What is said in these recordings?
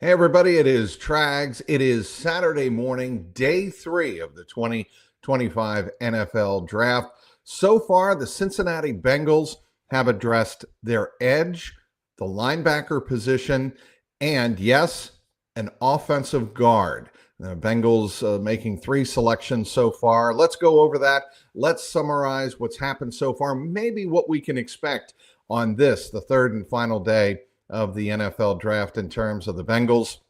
Hey, everybody, it is Trags. It is Saturday morning, day 3 of the 2025 NFL Draft. So far, the Cincinnati Bengals have addressed their edge, the linebacker position, and yes, an offensive guard. The Bengals making 3 selections so far. Let's go over that. Let's summarize what's happened so far, maybe what we can expect on this, the third and final day of the NFL draft in terms of the Bengals.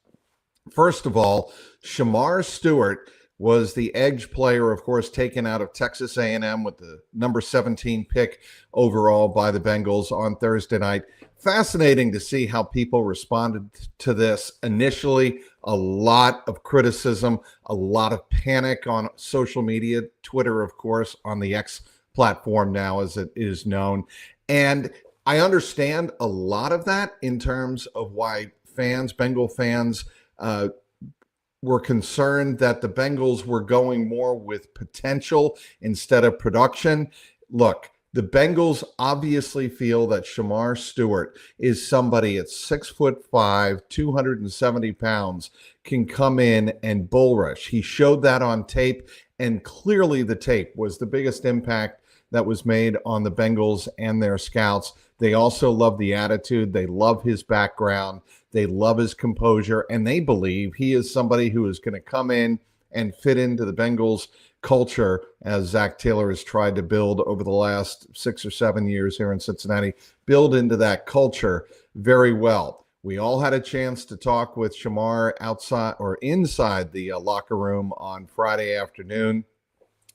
First of all, Shemar Stewart was the edge player, of course, taken out of Texas A&M with the number 17 pick overall by the Bengals on Thursday night. Fascinating to see how people responded to this. Initially, a lot of criticism, a lot of panic on social media, Twitter, of course, on the X platform now as it is known. And I understand a lot of that in terms of why Bengal fans, were concerned that the Bengals were going more with potential instead of production. Look, the Bengals obviously feel that Shemar Stewart is somebody at 6'5", 270 pounds, can come in and bull rush. He showed that on tape, and clearly the tape was the biggest impact that was made on the Bengals and their scouts. They also love the attitude. They love his background. They love his composure, and they believe he is somebody who is going to come in and fit into the Bengals culture as Zach Taylor has tried to build over the last 6 or 7 years here in Cincinnati, build into that culture very well. We all had a chance to talk with Shemar outside or inside the locker room on Friday afternoon.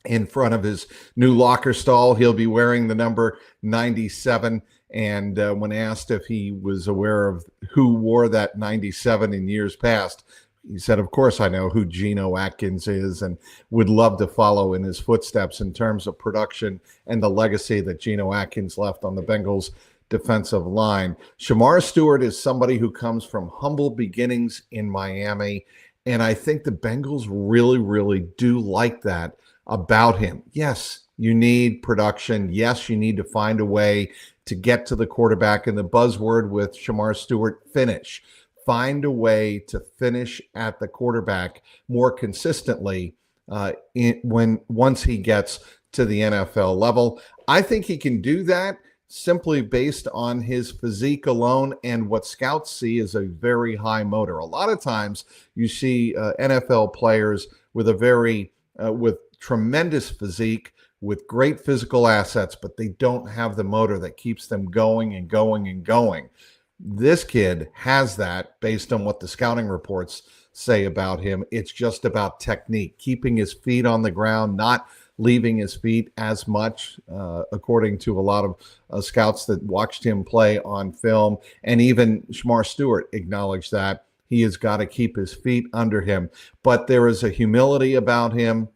In front of his new locker stall, he'll be wearing the number 97. And when asked if he was aware of who wore that 97 in years past, he said, of course I know who Geno Atkins is and would love to follow in his footsteps in terms of production and the legacy that Geno Atkins left on the Bengals defensive line. Shemar Stewart is somebody who comes from humble beginnings in Miami, and I think the Bengals really, really do like that about him. Yes, you need production. Yes, you need to find a way to get to the quarterback. And the buzzword with Shemar Stewart, finish. Find a way to finish at the quarterback more consistently once he gets to the NFL level. I think he can do that simply based on his physique alone and what scouts see as a very high motor. A lot of times you see NFL players with with tremendous physique, with great physical assets, but they don't have the motor that keeps them going and going and going. This kid has that based on what the scouting reports say about him. It's just about technique, keeping his feet on the ground, not leaving his feet as much, according to a lot of scouts that watched him play on film. And even Shemar Stewart acknowledged that he has got to keep his feet under him. But there is a humility about him.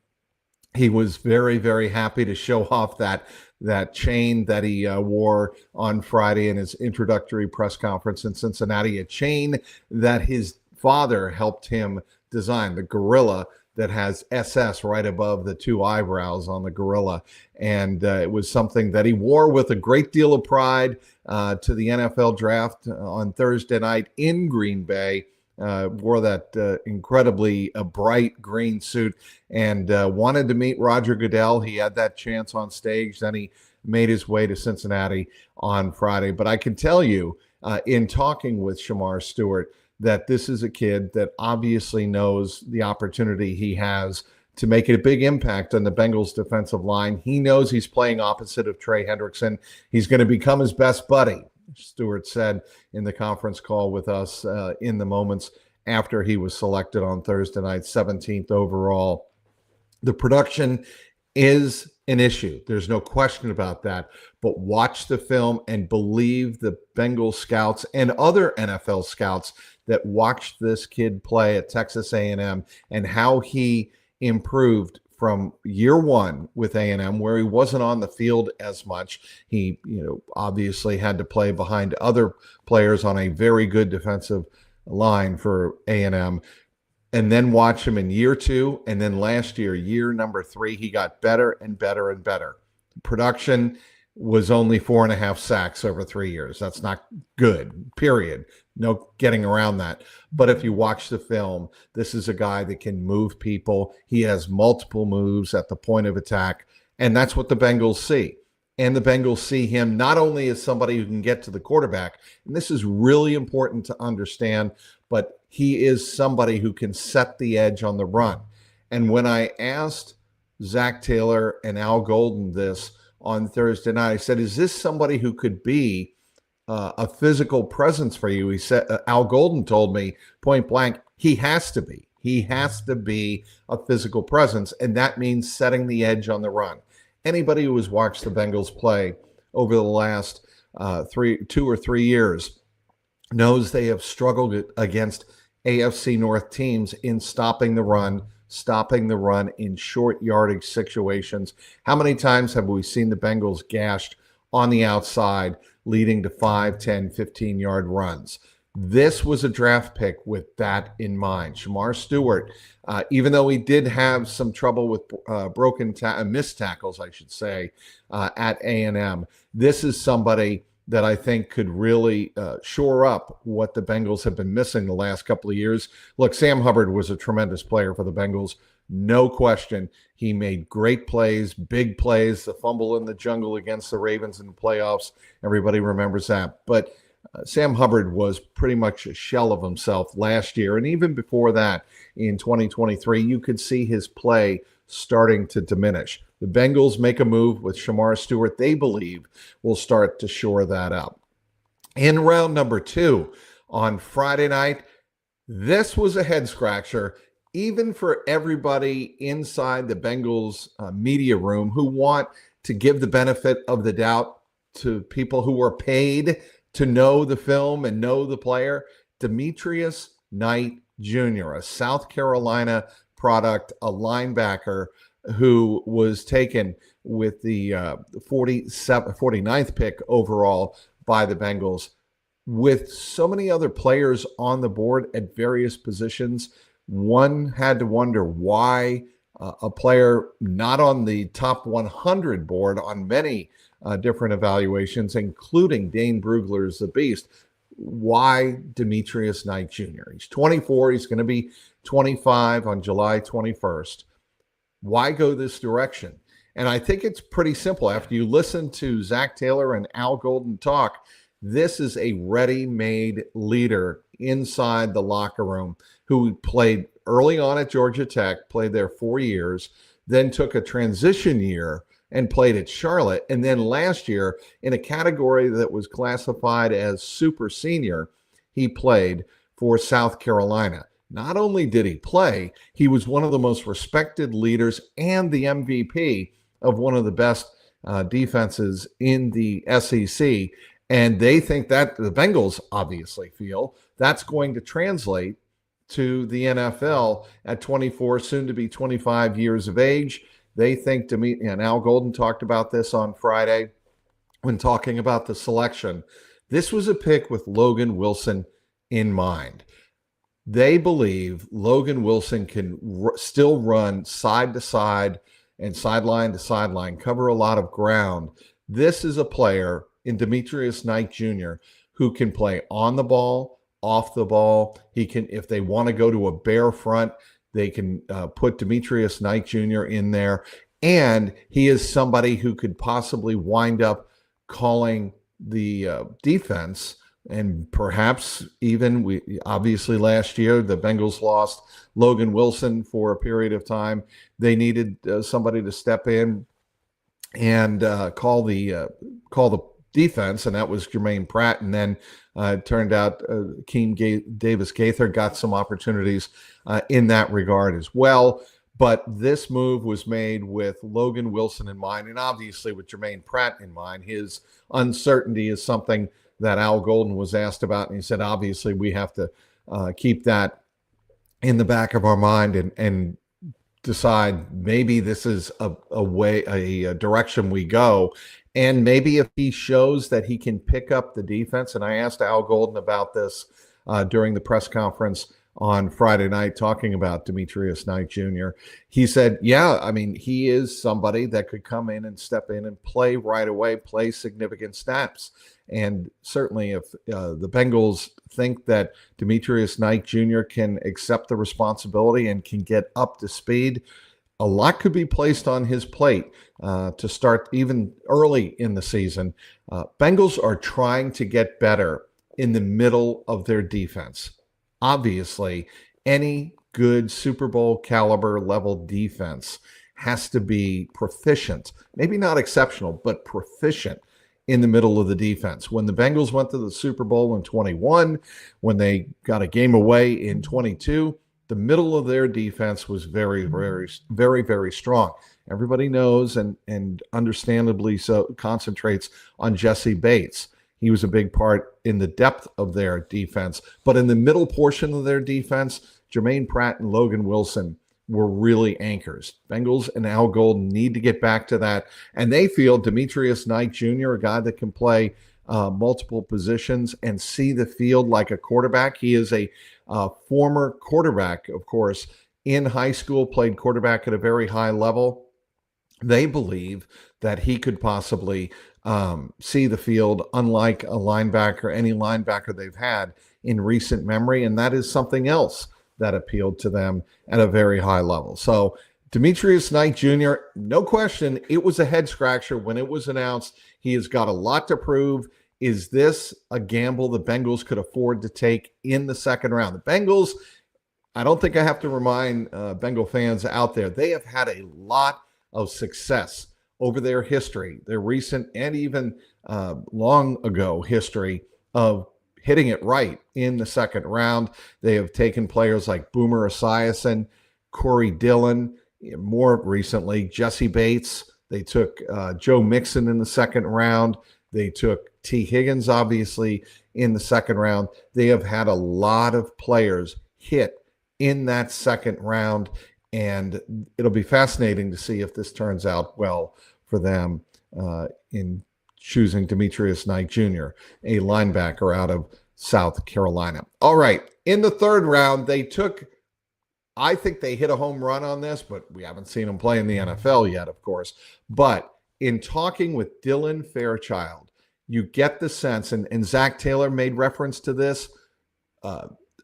He was very, very happy to show off that chain that he wore on Friday in his introductory press conference in Cincinnati, a chain that his father helped him design, the gorilla that has SS right above the 2 eyebrows on the gorilla. And it was something that he wore with a great deal of pride to the NFL draft on Thursday night in Green Bay. Wore that incredibly bright green suit and wanted to meet Roger Goodell. He had that chance on stage. Then he made his way to Cincinnati on Friday. But I can tell you, in talking with Shemar Stewart, that this is a kid that obviously knows the opportunity he has to make a big impact on the Bengals defensive line. He knows he's playing opposite of Trey Hendrickson. He's going to become his best buddy, Stewart said in the conference call with us in the moments after he was selected on Thursday night, 17th overall. The production is an issue. There's no question about that. But watch the film and believe the Bengals scouts and other NFL scouts that watched this kid play at Texas A&M and how he improved from year one with A&M, where he wasn't on the field as much. He, obviously had to play behind other players on a very good defensive line for A&M. And then watch him in year 2. And then last year, year number 3, he got better and better and better. Production was only 4.5 sacks over 3 years. That's not good, period. No getting around that. But if you watch the film, this is a guy that can move people. He has multiple moves at the point of attack, and that's what the Bengals see. And the Bengals see him not only as somebody who can get to the quarterback, and this is really important to understand, but he is somebody who can set the edge on the run. And when I asked Zach Taylor and Al Golden this on Thursday night, I said, is this somebody who could be a physical presence for you? He said, Al Golden told me point blank, he has to be. He has to be a physical presence, and that means setting the edge on the run. Anybody who has watched the Bengals play over the last 2 or 3 years knows they have struggled against AFC North teams in stopping the run in short yardage situations. How many times have we seen the Bengals gashed on the outside, leading to 5, 10, 15-yard runs? This was a draft pick with that in mind. Shemar Stewart, even though he did have some trouble with missed tackles, I should say, at A&M, this is somebody that I think could really shore up what the Bengals have been missing the last couple of years. Look, Sam Hubbard was a tremendous player for the Bengals, no question. He made great plays, big plays, the fumble in the jungle against the Ravens in the playoffs. Everybody remembers that. But Sam Hubbard was pretty much a shell of himself last year. And even before that, in 2023, you could see his play starting to diminish. The Bengals make a move with Shemar Stewart they believe will start to shore that up. In round number 2 on Friday night, this was a head scratcher, even for everybody inside the Bengals media room who want to give the benefit of the doubt to people who were paid to know the film and know the player. Demetrius Knight Jr., a South Carolina product, a linebacker who was taken with the 49th pick overall by the Bengals. With so many other players on the board at various positions, one had to wonder why a player not on the top 100 board on many different evaluations, including Dane Brugler's The Beast, why Demetrius Knight Jr.? He's 24. He's going to be 25 on July 21st. Why go this direction? And I think it's pretty simple. After you listen to Zach Taylor and Al Golden talk, this is a ready-made leader inside the locker room who played early on at Georgia Tech, played there 4 years, then took a transition year and played at Charlotte. And then last year, in a category that was classified as super senior, he played for South Carolina. Not only did he play, he was one of the most respected leaders and the MVP of one of the best defenses in the SEC. And they think that the Bengals obviously feel that's going to translate to the NFL at 24, soon to be 25 years of age. They think to me, and Al Golden talked about this on Friday when talking about the selection, this was a pick with Logan Wilson in mind. They believe Logan Wilson can still run side to side and sideline to sideline, cover a lot of ground. This is a player in Demetrius Knight Jr. who can play on the ball, off the ball. He can, if they want to go to a bare front, they can put Demetrius Knight Jr. in there. And he is somebody who could possibly wind up calling the defense. And perhaps even, obviously last year, the Bengals lost Logan Wilson for a period of time. They needed somebody to step in and call the defense, and that was Jermaine Pratt. And then it turned out Davis Gaither got some opportunities in that regard as well. But this move was made with Logan Wilson in mind, and obviously with Jermaine Pratt in mind. His uncertainty is something that Al Golden was asked about, and he said, obviously, we have to keep that in the back of our mind and decide maybe this is a direction we go. And maybe if he shows that he can pick up the defense, and I asked Al Golden about this during the press conference on Friday night talking about Demetrius Knight Jr. He said, yeah, I mean, he is somebody that could come in and step in and play right away, play significant snaps. And certainly if the Bengals think that Demetrius Knight Jr. can accept the responsibility and can get up to speed, a lot could be placed on his plate to start even early in the season. Bengals are trying to get better in the middle of their defense. Obviously, any good Super Bowl caliber level defense has to be proficient, maybe not exceptional, but proficient in the middle of the defense. When the Bengals went to the Super Bowl in 21, when they got a game away in 22, the middle of their defense was very, very, very, very strong. Everybody knows and understandably so concentrates on Jesse Bates. He was a big part in the depth of their defense. But in the middle portion of their defense, Jermaine Pratt and Logan Wilson were really anchors. Bengals and Al Golden need to get back to that. And they feel Demetrius Knight Jr., a guy that can play multiple positions and see the field like a quarterback. He is a former quarterback, of course, in high school, played quarterback at a very high level. They believe that he could possibly see the field unlike a linebacker, any linebacker they've had in recent memory. And that is something else that appealed to them at a very high level. So Demetrius Knight Jr., no question, it was a head scratcher when it was announced. He has got a lot to prove. Is this a gamble the Bengals could afford to take in the second round? The Bengals, I don't think I have to remind Bengal fans out there, they have had a lot of success over their history, their recent and even long ago history of hitting it right in the second round. They have taken players like Boomer Esiason, Corey Dillon, more recently, Jesse Bates. They took Joe Mixon in the second round. They took T. Higgins, obviously, in the second round. They have had a lot of players hit in that second round, and it'll be fascinating to see if this turns out well for them in choosing Demetrius Knight Jr., a linebacker out of South Carolina. All right, in the third round, they took, I think they hit a home run on this, but we haven't seen them play in the NFL yet, of course. But in talking with Dylan Fairchild, you get the sense, and Zach Taylor made reference to this.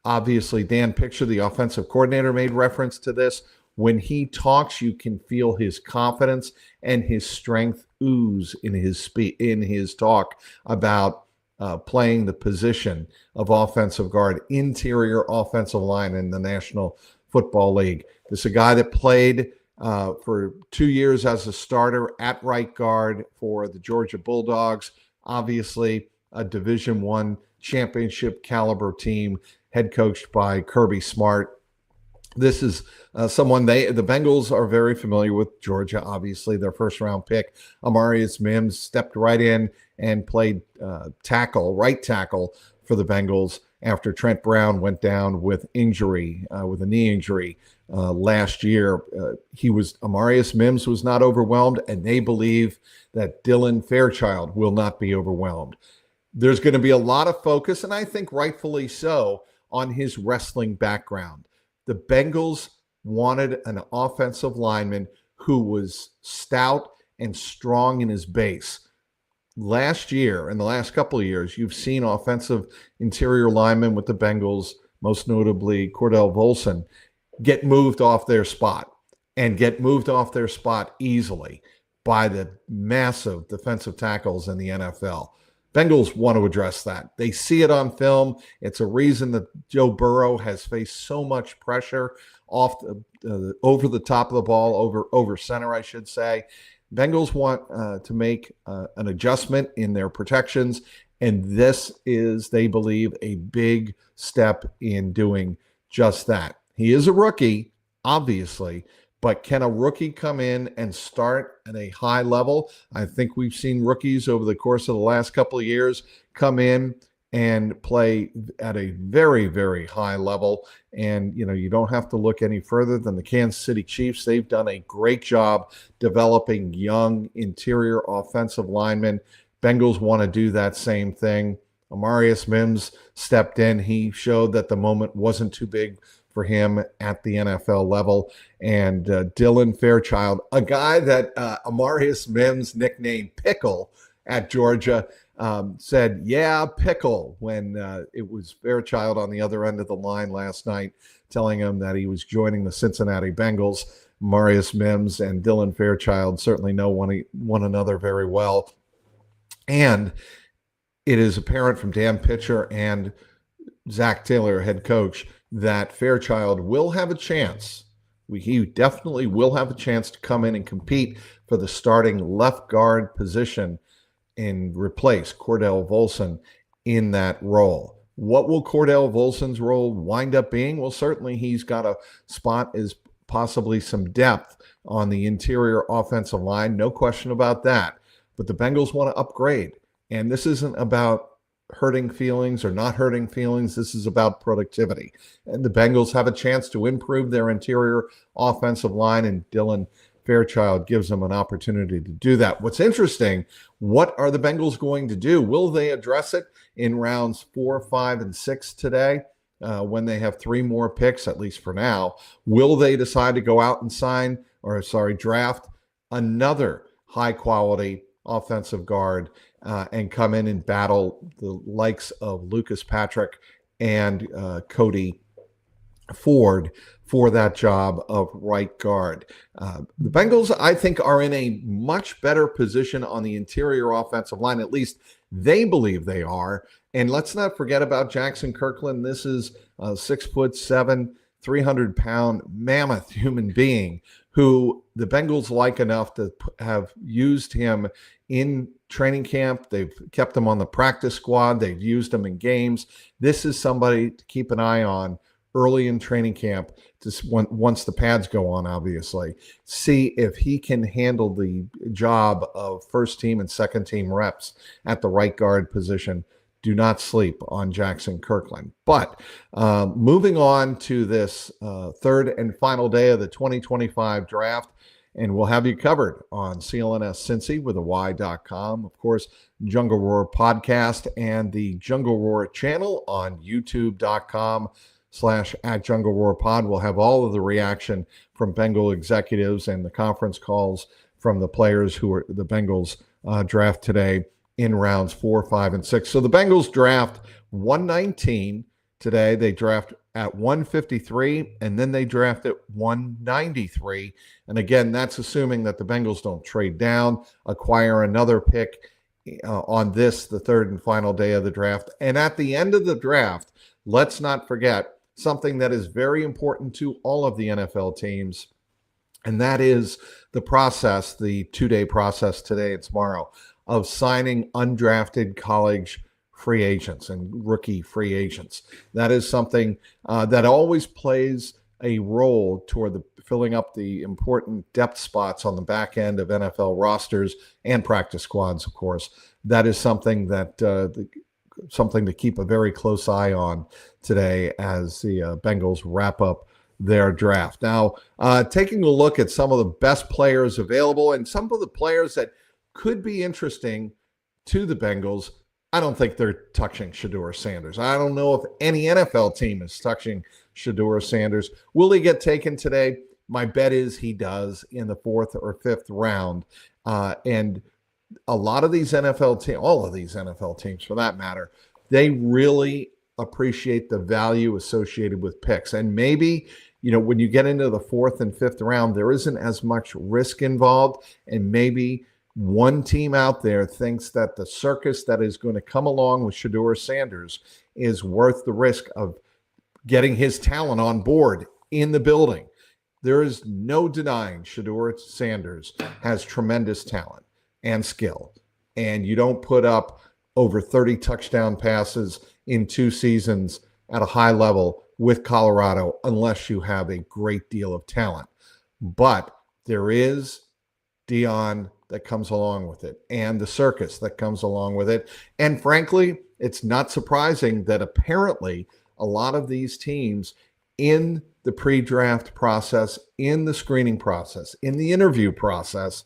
Obviously, Dan Picture, the offensive coordinator, made reference to this. When he talks, you can feel his confidence and his strength ooze in his talk about playing the position of offensive guard, interior offensive line in the National Football League. This is a guy that played for 2 years as a starter at right guard for the Georgia Bulldogs, obviously a Division I championship caliber team, head coached by Kirby Smart. This is someone the Bengals are very familiar with. Georgia, obviously, their first round pick. Amarius Mims stepped right in and played right tackle for the Bengals after Trent Brown went down with injury, with a knee injury last year. Amarius Mims was not overwhelmed, and they believe that Dylan Fairchild will not be overwhelmed. There's going to be a lot of focus, and I think rightfully so, on his wrestling background. The Bengals wanted an offensive lineman who was stout and strong in his base. Last year, in the last couple of years, you've seen offensive interior linemen with the Bengals, most notably Cordell Volson, get moved off their spot and get moved off their spot easily by the massive defensive tackles in the NFL. Bengals want to address that. They see it on film. It's a reason that Joe Burrow has faced so much pressure over the top of the ball, over center, I should say. Bengals want to make an adjustment in their protections, and this is, they believe, a big step in doing just that. He is a rookie, obviously, but can a rookie come in and start at a high level? I think we've seen rookies over the course of the last couple of years come in and play at a very, very high level. And, you don't have to look any further than the Kansas City Chiefs. They've done a great job developing young interior offensive linemen. Bengals want to do that same thing. Amarius Mims stepped in. He showed that the moment wasn't too big for him at the NFL level. And Dylan Fairchild, a guy that Amarius Mims nicknamed Pickle at Georgia, said, yeah, Pickle, when it was Fairchild on the other end of the line last night telling him that he was joining the Cincinnati Bengals. Amarius Mims and Dylan Fairchild certainly know one another very well. And it is apparent from Dan Pitcher and Zach Taylor, head coach, that Fairchild will have a chance. He definitely will have a chance to come in and compete for the starting left guard position and replace Cordell Volson in that role. What will Cordell Volson's role wind up being? Well, certainly he's got a spot as possibly some depth on the interior offensive line. No question about that. But the Bengals want to upgrade. And this isn't about hurting feelings or not hurting feelings. This is about productivity. And the Bengals have a chance to improve their interior offensive line, and Dylan Fairchild gives them an opportunity to do that. What's interesting, what are the Bengals going to do? Will they address it in rounds 4, 5, and 6 today when they have 3 more picks, at least for now? Will they decide to go out and draft another high-quality offensive guard and come in and battle the likes of Lucas Patrick and Cody Ford for that job of right guard? The Bengals, I think, are in a much better position on the interior offensive line. At least they believe they are. And let's not forget about Jackson Kirkland. This is a 6'7", 300-pound mammoth human being who the Bengals like enough to have used him in training camp. They've kept him on the practice squad. They've used him in games. This is somebody to keep an eye on early in training camp, just once the pads go on, obviously. See if he can handle the job of first team and second team reps at the right guard position. Do not sleep on Jackson Kirkland. But moving on to this third and final day of the 2025 draft, and we'll have you covered on CLNS Cincy with a Y.com. Of course, Jungle Roar podcast and the Jungle Roar channel on YouTube.com/@JungleRoarPod. We'll have all of the reaction from Bengal executives and the conference calls from the players who are the Bengals draft today in rounds 4, 5, and 6. So the Bengals draft 119 today. They draft at 153, and then they draft at 193. And again, that's assuming that the Bengals don't trade down, acquire another pick on this, the third and final day of the draft. And at the end of the draft, let's not forget something that is very important to all of the NFL teams, and that is the process, the 2-day process today and tomorrow, of signing undrafted college free agents and rookie free agents. That is something that always plays a role toward filling up the important depth spots on the back end of NFL rosters and practice squads, of course. That is something that something to keep a very close eye on today as the Bengals wrap up their draft. Now, taking a look at some of the best players available and some of the players that could be interesting to the Bengals, I don't think they're touching Shedeur Sanders. I don't know if any NFL team is touching Shedeur Sanders. Will he get taken today? My bet is he does in the 4th or 5th round. And a lot of these NFL teams, all of these NFL teams for that matter, they really appreciate the value associated with picks. And maybe, when you get into the 4th and 5th round, there isn't as much risk involved. And maybe one team out there thinks that the circus that is going to come along with Shedeur Sanders is worth the risk of getting his talent on board in the building. There is no denying Shedeur Sanders has tremendous talent and skill. And you don't put up over 30 touchdown passes in 2 seasons at a high level with Colorado unless you have a great deal of talent. But there is Dion that comes along with it and the circus that comes along with it. And frankly, it's not surprising that apparently a lot of these teams in the pre-draft process, in the screening process, in the interview process,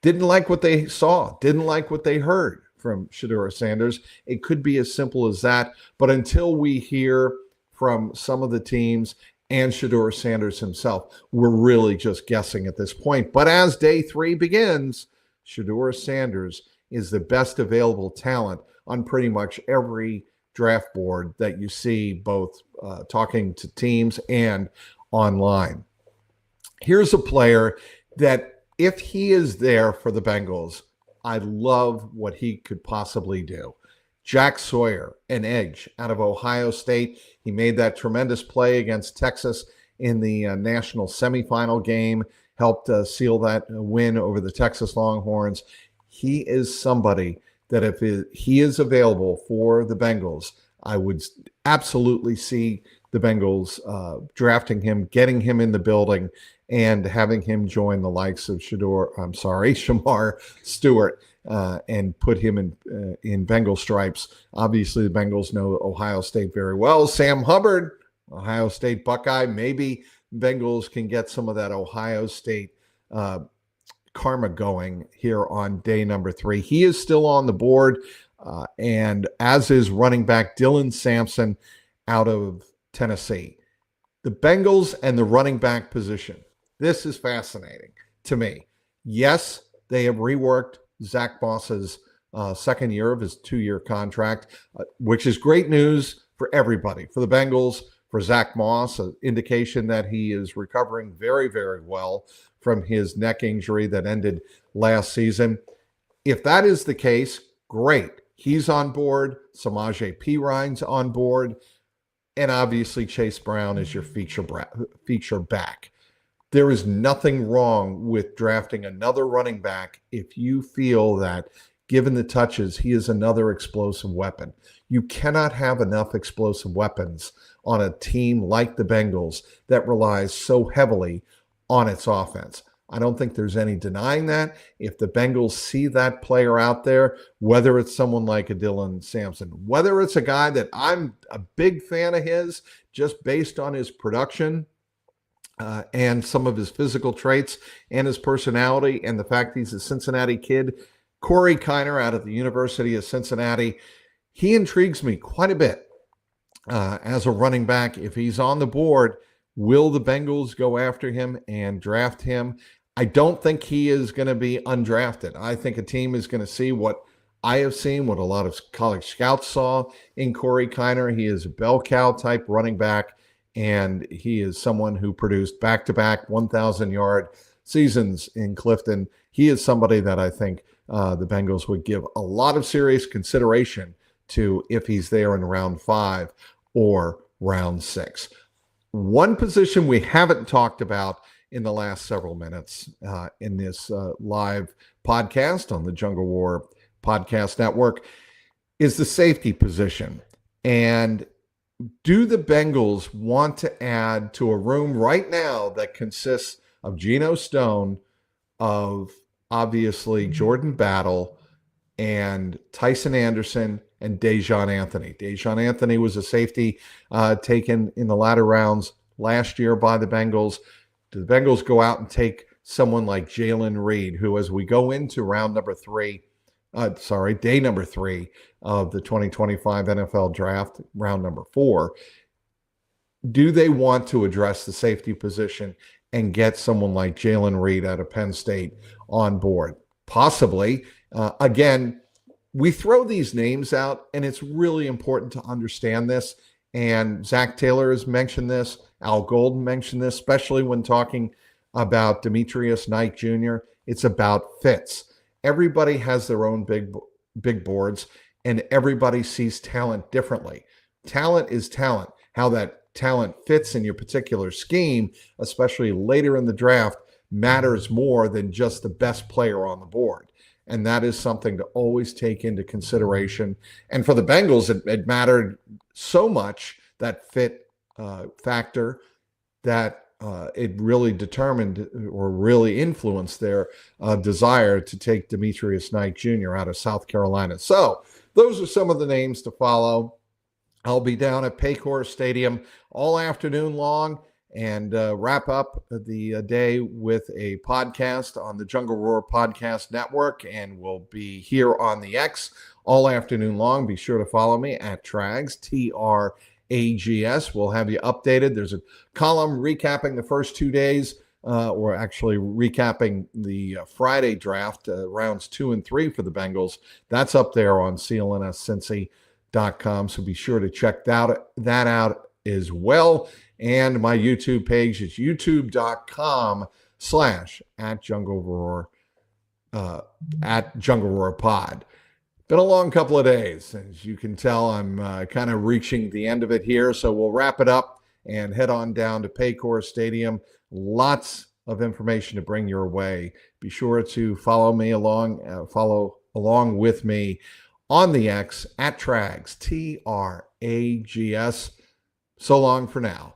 didn't like what they saw, didn't like what they heard from Shedeur Sanders. It could be as simple as that. But until we hear from some of the teams and Shedeur Sanders himself, we're really just guessing at this point. But as day 3 begins, Shedeur Sanders is the best available talent on pretty much every draft board that you see, both talking to teams and online. Here's a player that, if he is there for the Bengals, I love what he could possibly do. Jack Sawyer, an edge out of Ohio State. He made that tremendous play against Texas in the national semifinal game, helped seal that win over the Texas Longhorns. He is somebody that if he is available for the Bengals, I would absolutely see the Bengals drafting him, getting him in the building, and having him join the likes of Shemar Stewart and put him in Bengal stripes. Obviously, the Bengals know Ohio State very well. Sam Hubbard, Ohio State Buckeye. Maybe Bengals can get some of that Ohio State karma going here on day number 3. He is still on the board, and as is running back Dylan Sampson out of Tennessee. The Bengals and the running back position. This is fascinating to me. Yes, they have reworked Zach Moss's second year of his 2-year contract, which is great news for everybody. For the Bengals, for Zach Moss, an indication that he is recovering very, very well from his neck injury that ended last season. If that is the case, great. He's on board. Samaje Perine's on board. And obviously Chase Brown is your feature back. There is nothing wrong with drafting another running back if you feel that, given the touches, he is another explosive weapon. You cannot have enough explosive weapons on a team like the Bengals that relies so heavily on its offense. I don't think there's any denying that. If the Bengals see that player out there, whether it's someone like a Dylan Sampson, whether it's a guy that I'm a big fan of his, just based on his production, and some of his physical traits and his personality, and the fact he's a Cincinnati kid, Corey Kiner out of the University of Cincinnati, he intrigues me quite a bit as a running back. If he's on the board, will the Bengals go after him and draft him? I don't think he is going to be undrafted. I think a team is going to see what I have seen, what a lot of college scouts saw in Corey Kiner. He is a bell cow type running back, and he is someone who produced back-to-back 1,000-yard seasons in Clifton. He is somebody that I think the Bengals would give a lot of serious consideration to if he's there in round 5 or round 6. One position we haven't talked about in the last several minutes in this live podcast on the Jungle War Podcast Network is the safety position. And do the Bengals want to add to a room right now that consists of Geno Stone, of obviously Jordan Battle, and Tyson Anderson, and Dejon Anthony? Dejon Anthony was a safety taken in the latter rounds last year by the Bengals. Do the Bengals go out and take someone like Jalen Reed, who, as we go into day number 3 of the 2025 NFL draft, round number 4, do they want to address the safety position and get someone like Jalen Reed out of Penn State on board? Possibly. Again, we throw these names out, and it's really important to understand this. And Zach Taylor has mentioned this. Al Golden mentioned this, especially when talking about Demetrius Knight Jr. It's about fits. Everybody has their own big boards, and everybody sees talent differently. Talent is talent. How that talent fits in your particular scheme, especially later in the draft, matters more than just the best player on the board. And that is something to always take into consideration. And for the Bengals, it mattered so much, that fit factor, that it really determined or really influenced their desire to take Demetrius Knight Jr. out of South Carolina. So those are some of the names to follow. I'll be down at Paycor Stadium all afternoon long, and wrap up the day with a podcast on the Jungle Roar Podcast Network. And we'll be here on the X all afternoon long. Be sure to follow me at Trags, TRAGS. We'll have you updated. There's a column recapping the first 2 days. Or actually recapping the Friday draft, rounds 2 and 3 for the Bengals. That's up there on CLNSCincy.com. So be sure to check that out as well. And my YouTube page is youtube.com/@Jungle Roar, at Jungle Roar Pod. Been a long couple of days. As you can tell, I'm kind of reaching the end of it here. So we'll wrap it up and head on down to Paycor Stadium. Lots of information to bring your way. Be sure to follow along with me on the X at Trags, TRAGS. So long for now.